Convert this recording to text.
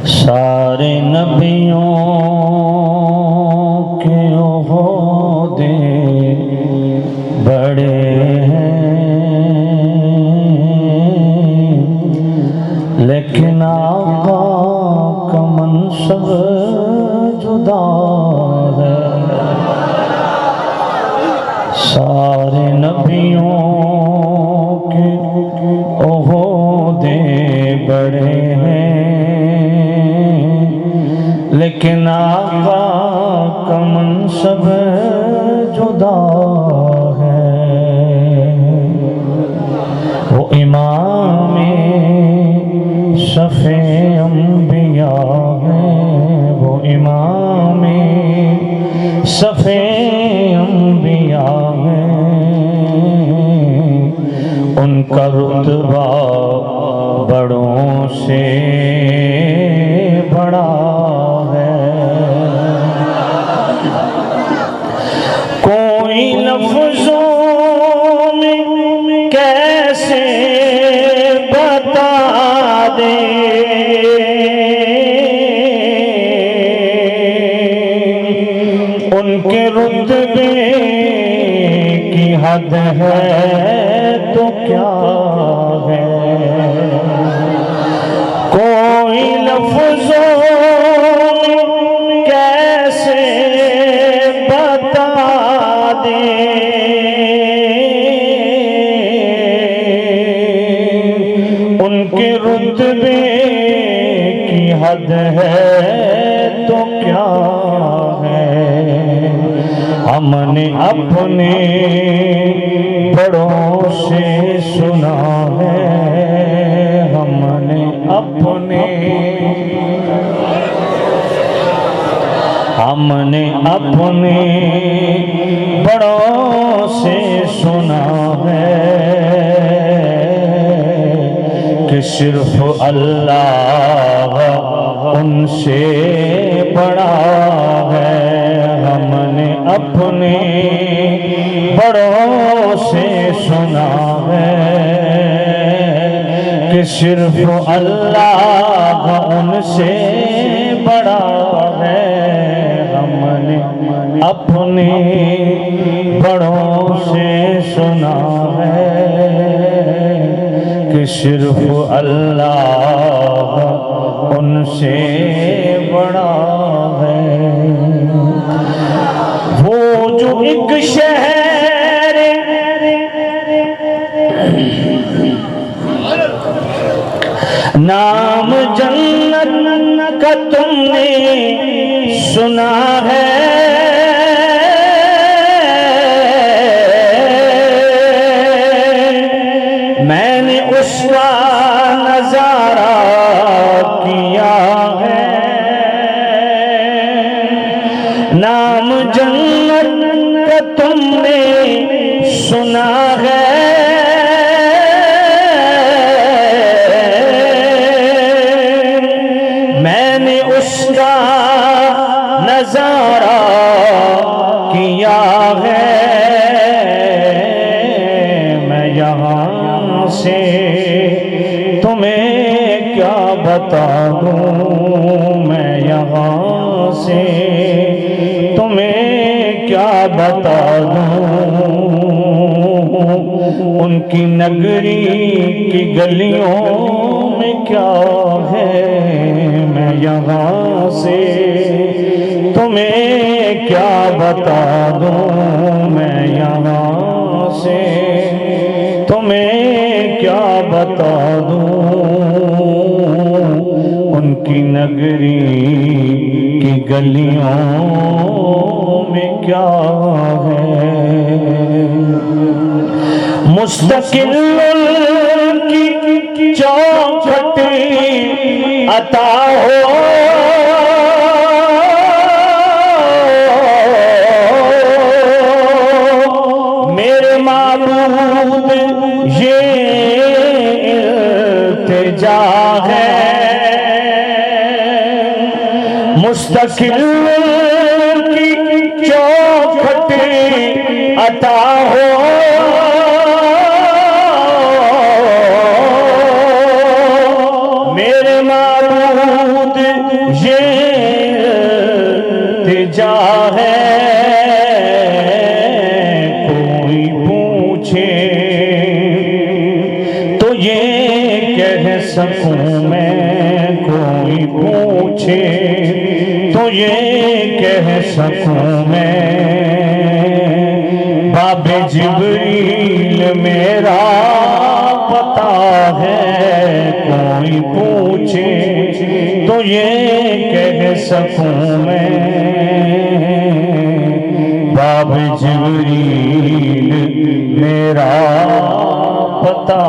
سارے نبیوں کے عہدے بڑے ہیں، لیکن آقا کا منصب جدا ہے۔ سارے نبیوں کے عہدے بڑے ہیں، لیکن آقا کا منصب جدا ہے۔ وہ امام صف انبیاء ہیں، وہ امام صف انبیاء ہیں، ان کا رتبہ بڑوں سے بڑا ہے۔ کوئی لفظوں میں کیسے بتا دے، ان کے رتبے کی حد ہے تو کیا ہے۔ کوئی لفظوں میں کیسے بتا دے، ان کے رتبے کی حد ہے تو کیا ہے۔ ہم نے اپنے بڑوں سے سنا ہے، ہم نے اپنے بڑوں سے سنا ہے کہ صرف اللہ ان سے بڑا ہے۔ ہم نے اپنے بڑوں سے سنا ہے کہ صرف اللہ ان سے بڑا ہے۔ ہم نے اپنے بڑوں سے سنا ہے کہ صرف اللہ ان سے بڑا ہے۔ وہ جو ایک شہر نام جنت کا تم نے سنا ہے، میں نے اس کا نظارہ کیا ہے۔ نام جنت کا تم نے سنا ہے، میں نے اس کا نظارہ کیا ہے۔ میں یہاں سے تمہیں کیا بتا دوں، میں یہاں سے تمہیں کیا بتا دوں۔ ان کی نگری کی گلیوں میں کیا ہے، میں یہاں سے تمہیں کیا بتا دوں، میں یہاں سے تمہیں کیا بتا دوں۔ ان کی نگری کی گلیوں میں کیا ہے۔ مستقل کی چوکھٹ عطا ہو، میرے معبود یہ التجا ہے۔ مستقل کی چوکھٹ عطا ہو، میرے معبود درود یہ التجا ہے، کوئی پوچھے تو یہ کہہ سکوں میں، کوئی پوچھے تو یہ کہہ سکوں میں، باب جبریل میرا پتا ہے، کوئی پوچھے تو یہ کہہ سکوں میں، باب جبریل میرا پتا